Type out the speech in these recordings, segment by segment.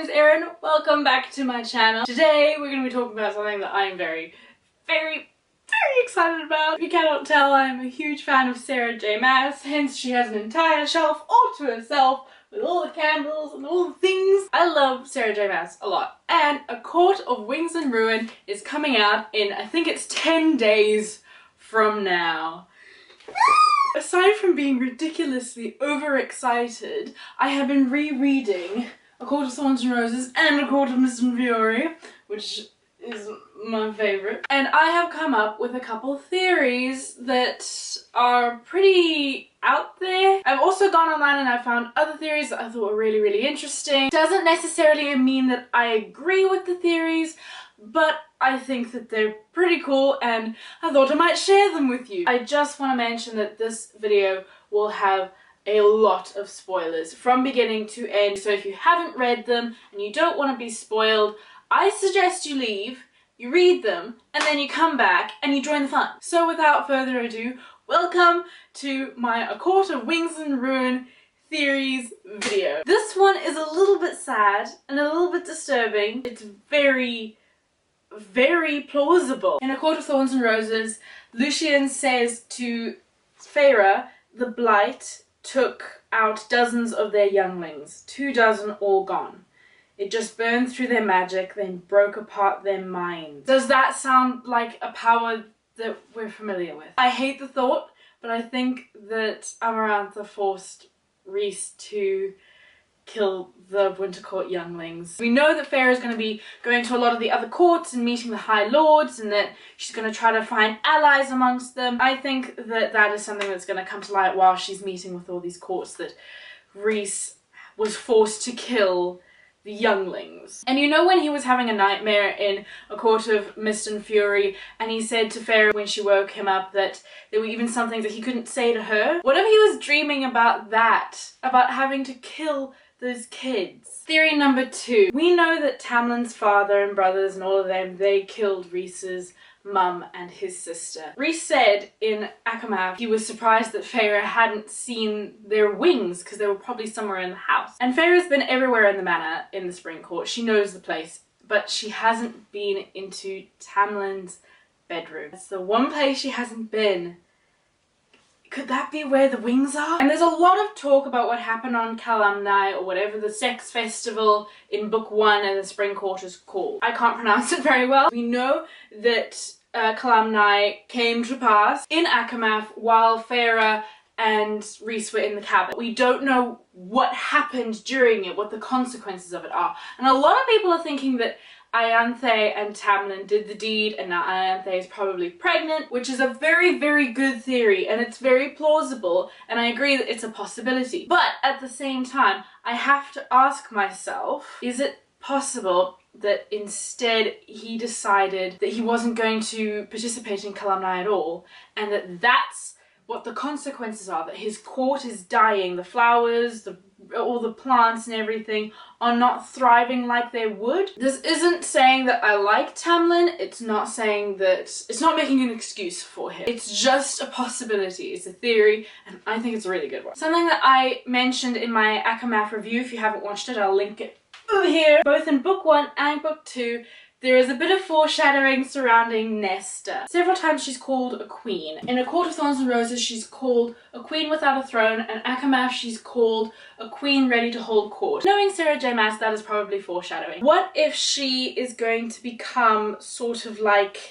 is Erin. Welcome back to my channel. Today we're going to be talking about something that I'm very excited about. If you cannot tell, I am a huge fan of Sarah J Maas, hence she has an entire shelf all to herself with all the candles and all the things. I love Sarah J Maas a lot, and A Court of Wings and Ruin is coming out in, I think it's 10 days from now. Aside from being ridiculously overexcited, I have been rereading A Court of Thorns and Roses and A Court of Mist and Fury, which is my favourite. And I have come up with a couple theories that are pretty out there. I've also gone online and I found other theories that I thought were really interesting. Doesn't necessarily mean that I agree with the theories, but I think that they're pretty cool and I thought I might share them with you. I just want to mention that this video will have a lot of spoilers from beginning to end, so if you haven't read them and you don't want to be spoiled, I suggest you leave, you read them, and then you come back and you join the fun. So without further ado, welcome to my A Court of Wings and Ruin theories video. This one is a little bit sad and a little bit disturbing. It's very plausible. In A Court of Thorns and Roses, Lucian says to Farah, the Blight took out dozens of their younglings, 24 all gone. It just burned through their magic, then broke apart their minds. Does that sound like a power that we're familiar with? I hate the thought, but I think that Ameren forced Reese to kill the Winter Court younglings. We know that Farah is going to be going to a lot of the other courts and meeting the High Lords, and that she's going to try to find allies amongst them. I think that that is something that's going to come to light while she's meeting with all these courts, that Reese was forced to kill the younglings. And you know when he was having a nightmare in A Court of Mist and Fury, and he said to Farah when she woke him up that there were even some things that he couldn't say to her? What if he was dreaming about that? About having to kill those kids? Theory number 2. We know that Tamlin's father and brothers and all of them, they killed Reese's mum and his sister. Reese said in Akamath he was surprised that Farah hadn't seen their wings because they were probably somewhere in the house. And Farah's been everywhere in the manor in the Spring Court. She knows the place, but she hasn't been into Tamlin's bedroom. It's the one place she hasn't been. Could that be where the wings are? And there's a lot of talk about what happened on Calamni, or whatever the sex festival in book 1 and the Spring Court is called. I can't pronounce it very well. We know that Calamni came to pass in Akamath while Farah and Reese were in the cabin. We don't know what happened during it, what the consequences of it are. And a lot of people are thinking that Ianthe and Tamlin did the deed and now Ianthe is probably pregnant, which is a very good theory, and it's very plausible, and I agree that it's a possibility. But at the same time, I have to ask myself, is it possible that instead he decided that he wasn't going to participate in Calamni at all, and that that's what the consequences are, that his court is dying, the flowers, all the plants and everything are not thriving like they would? This isn't saying that I like Tamlin, it's not saying that, it's not making an excuse for him. It's just a possibility, it's a theory, and I think it's a really good one. Something that I mentioned in my Akamath review, if you haven't watched it, I'll link it over here. Both in book 1 and book 2, there is a bit of foreshadowing surrounding Nestor. Several times she's called a queen. In A Court of Thorns and Roses she's called a queen without a throne, and Akamath she's called a queen ready to hold court. Knowing Sarah J Maas, that is probably foreshadowing. What if she is going to become sort of like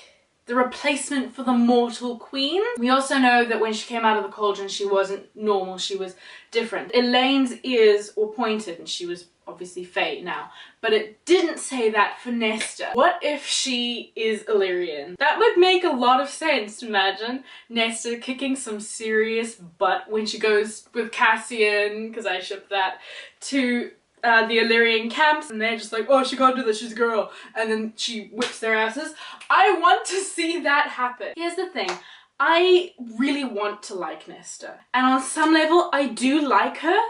the replacement for the mortal queen? We also know that when she came out of the cauldron she wasn't normal, she was different. Elaine's ears were pointed and she was obviously Fae now, but it didn't say that for Nestor. What if she is Illyrian? That would make a lot of sense. Imagine Nestor kicking some serious butt when she goes with Cassian, because I ship that, to the Illyrian camps, and they're just like, oh, she can't do this, she's a girl, and then she whips their asses. I want to see that happen. Here's the thing, I really want to like Nestor, and on some level I do like her,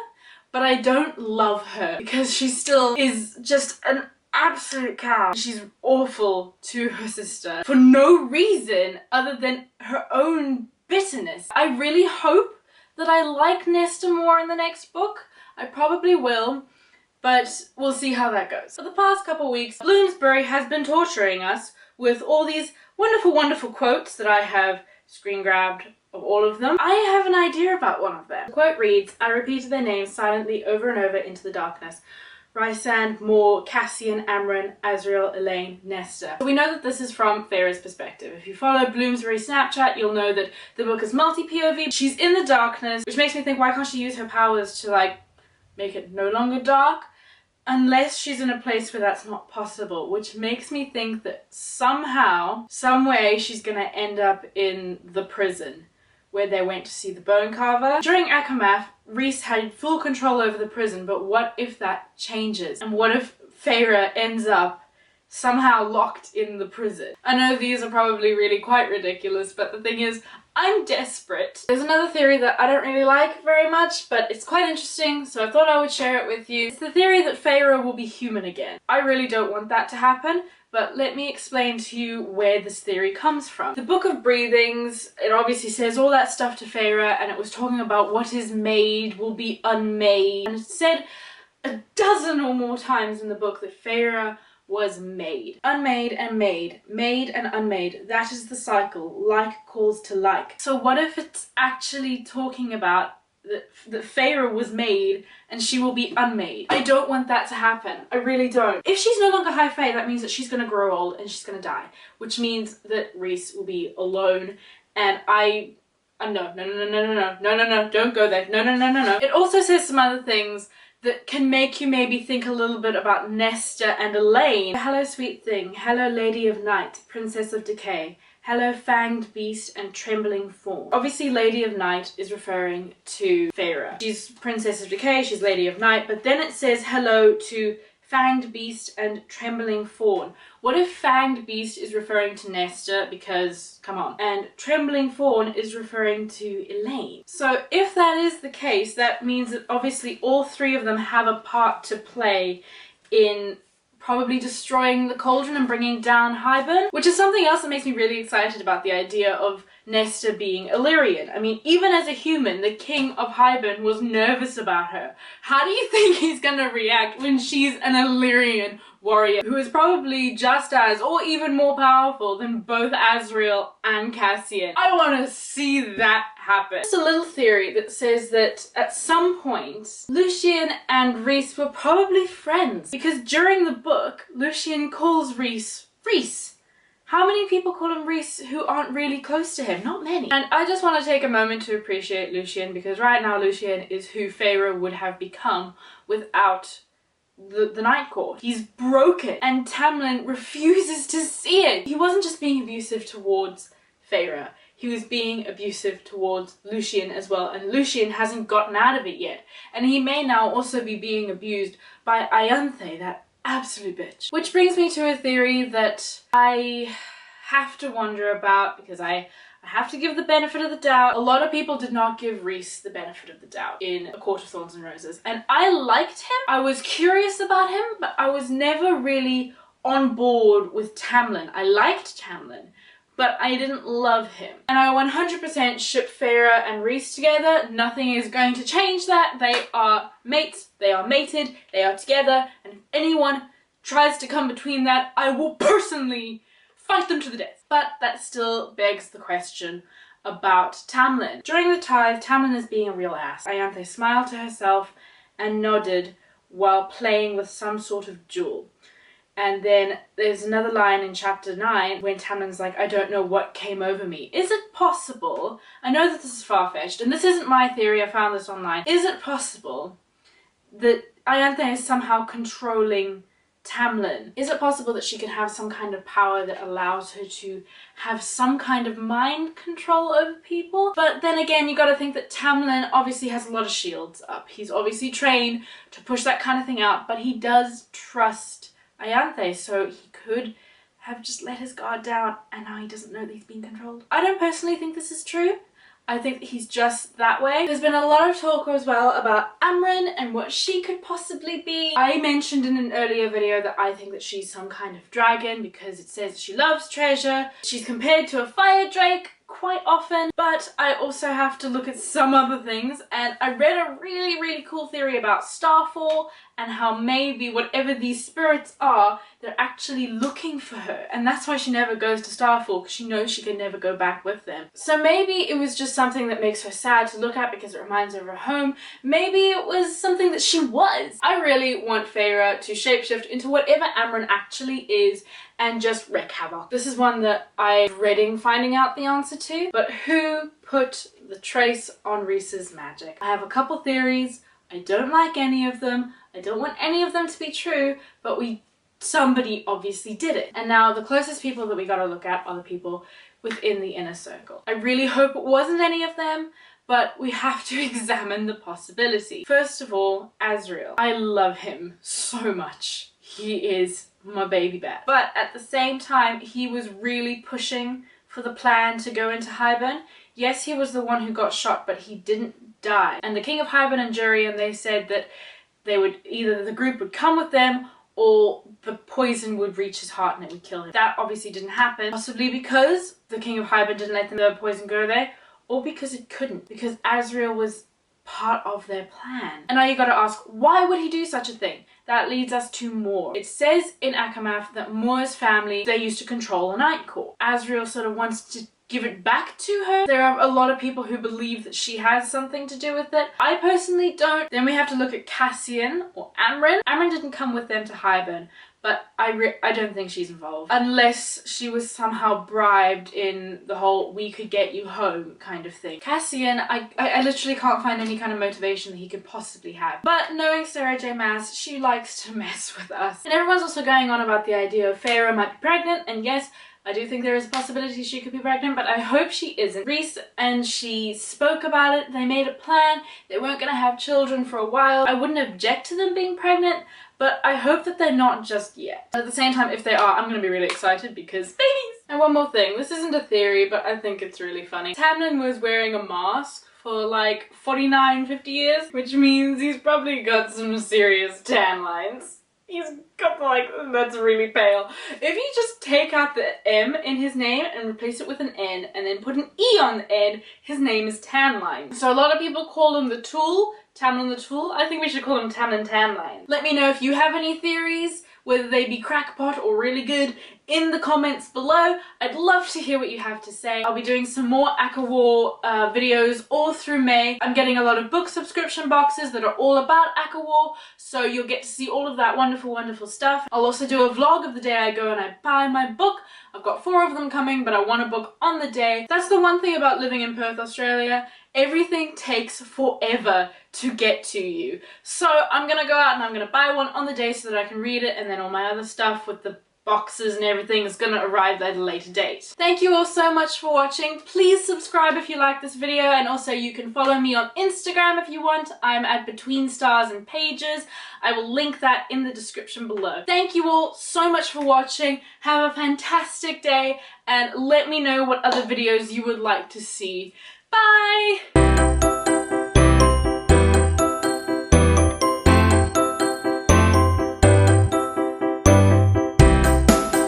but I don't love her because she still is just an absolute cow. She's awful to her sister for no reason other than her own bitterness. I really hope that I like Nestor more in the next book. I probably will, but we'll see how that goes. For the past couple weeks, Bloomsbury has been torturing us with all these wonderful, wonderful quotes that I have screen grabbed of all of them. I have an idea about one of them. The quote reads, "I repeated their names silently over and over into the darkness. Rysand, Moore, Cassian, Ameren, Azriel, Elaine, Nestor." So we know that this is from Farah's perspective. If you follow Bloomsbury's Snapchat, you'll know that the book is multi-POV. She's in the darkness, which makes me think, why can't she use her powers to, like, make it no longer dark? Unless she's in a place where that's not possible, which makes me think that somehow, some way, she's gonna end up in the prison where they went to see the bone carver. During Akamath, Reese had full control over the prison, but what if that changes? And what if Farah ends up somehow locked in the prison? I know these are probably really quite ridiculous, but the thing is, I'm desperate. There's another theory that I don't really like very much, but it's quite interesting, so I thought I would share it with you. It's the theory that Farah will be human again. I really don't want that to happen, but let me explain to you where this theory comes from. The Book of Breathings, it obviously says all that stuff to Farah, and it was talking about what is made will be unmade. And it said a dozen or more times in the book that Farah was made. Unmade and made. Made and unmade. That is the cycle. Like calls to like. So what if it's actually talking about that Farah was made and she will be unmade? I don't want that to happen. I really don't. If she's no longer High Fae, that means that she's gonna grow old and she's gonna die, which means that Reese will be alone, and no, don't go there. No. It also says some other things that can make you maybe think a little bit about Nestor and Elaine. Hello, sweet thing. Hello, lady of night, princess of decay. Hello, fanged beast and trembling fawn. Obviously, Lady of Night is referring to Farah. She's Princess of Decay, she's Lady of Night, but then it says hello to fanged beast and trembling fawn. What if fanged beast is referring to Nestor, because, come on, and trembling fawn is referring to Elaine? So if that is the case, that means that obviously all three of them have a part to play in probably destroying the cauldron and bringing down Hybern, which is something else that makes me really excited about the idea of Nestor being Illyrian. I mean, even as a human, the king of Hybern was nervous about her. How do you think he's gonna react when she's an Illyrian warrior who is probably just as, or even more powerful than both Azriel and Cassian? I want to see that happen. Just a little theory that says that at some point Lucian and Reese were probably friends, because during the book Lucian calls Reese Reese. How many people call him Reese who aren't really close to him? Not many. And I just want to take a moment to appreciate Lucian, because right now Lucian is who Farah would have become without the Night Court. He's broken, and Tamlin refuses to see it. He wasn't just being abusive towards Farah, he was being abusive towards Lucian as well, and Lucian hasn't gotten out of it yet. And he may now also be being abused by Ianthe, that absolute bitch. Which brings me to a theory that I have to wonder about, because I have to give the benefit of the doubt. A lot of people did not give Reese the benefit of the doubt in A Court of Thorns and Roses, and I liked him. I was curious about him, but I was never really on board with Tamlin. I liked Tamlin, but I didn't love him. And I 100% ship Farah and Reese together. Nothing is going to change that. They are mates, they are mated, they are together, and if anyone tries to come between that, I will personally fight them to the death. But that still begs the question about Tamlin. During the tithe, Tamlin is being a real ass. Ianthe smiled to herself and nodded while playing with some sort of jewel. And then there's another line in chapter 9 when Tamlin's like, I don't know what came over me. Is it possible, I know that this is far-fetched, and this isn't my theory, I found this online. Is it possible that Ianthe is somehow controlling Tamlin? Is it possible that she can have some kind of power that allows her to have some kind of mind control over people? But then again, you gotta think that Tamlin obviously has a lot of shields up. He's obviously trained to push that kind of thing out, but he does trust Ianthe, so he could have just let his guard down and now he doesn't know that he's being controlled. I don't personally think this is true. I think that he's just that way. There's been a lot of talk as well about Ameren and what she could possibly be. I mentioned in an earlier video that I think that she's some kind of dragon because it says she loves treasure. She's compared to a fire drake quite often, but I also have to look at some other things, and I read a really cool theory about starfall and how maybe whatever these spirits are, they're actually looking for her, and that's why she never goes to Starfall, because she knows she can never go back with them. So maybe it was just something that makes her sad to look at because it reminds her of her home. Maybe it was something that she was. I really want Farah to shapeshift into whatever Ameren actually is and just wreak havoc. This is one that I'm dreading finding out the answer to, but who put the trace on Reese's magic? I have a couple theories. I don't like any of them. I don't want any of them to be true, but somebody obviously did it. And now the closest people that we gotta look at are the people within the inner circle. I really hope it wasn't any of them, but we have to examine the possibility. First of all, Azrael. I love him so much. He is my baby bear. But at the same time, he was really pushing for the plan to go into Hibern. Yes, he was the one who got shot, but he didn't die. And the King of Hibern and Jurian, they said that they would either the group would come with them or the poison would reach his heart and it would kill him. That obviously didn't happen, possibly because the King of Hibern didn't let the poison go there, or because it couldn't, because Azrael was part of their plan. And now you gotta ask, why would he do such a thing? That leads us to Moore. It says in Akamath that Moore's family, they used to control a Night Court. Azrael sort of wants to give it back to her. There are a lot of people who believe that she has something to do with it. I personally don't. Then we have to look at Cassian or Ameren. Ameren didn't come with them to Hibern, but I don't think she's involved. Unless she was somehow bribed in the whole "we could get you home" kind of thing. Cassian, I literally can't find any kind of motivation that he could possibly have. But knowing Sarah J Maas, she likes to mess with us. And everyone's also going on about the idea of Farah might be pregnant, and yes, I do think there is a possibility she could be pregnant, but I hope she isn't. Reese and she spoke about it, they made a plan, they weren't gonna have children for a while. I wouldn't object to them being pregnant, but I hope that they're not just yet. At the same time, if they are, I'm gonna be really excited because babies! And one more thing, this isn't a theory, but I think it's really funny. Tamlin was wearing a mask for like 49, 50 years, which means he's probably got some serious tan lines. He's got like, that's really pale. If you just take out the M in his name and replace it with an N and then put an E on the end, his name is Tanline. So a lot of people call him the Tool, Tamlin the Tool. I think we should call him Tamlin Tanline. Let me know if you have any theories, whether they be crackpot or really good, in the comments below. I'd love to hear what you have to say. I'll be doing some more Aka War videos all through May. I'm getting a lot of book subscription boxes that are all about Aka War, so you'll get to see all of that wonderful, wonderful stuff. I'll also do a vlog of the day I go and I buy my book. I've got 4 of them coming, but I want a book on the day. That's the one thing about living in Perth, Australia. Everything takes forever to get to you. So I'm gonna go out and I'm gonna buy one on the day so that I can read it, and then all my other stuff with the boxes and everything is gonna arrive at a later date. Thank you all so much for watching. Please subscribe if you like this video, and also you can follow me on Instagram if you want. I'm at Between Stars and Pages. I will link that in the description below. Thank you all so much for watching. Have a fantastic day, and let me know what other videos you would like to see. Bye!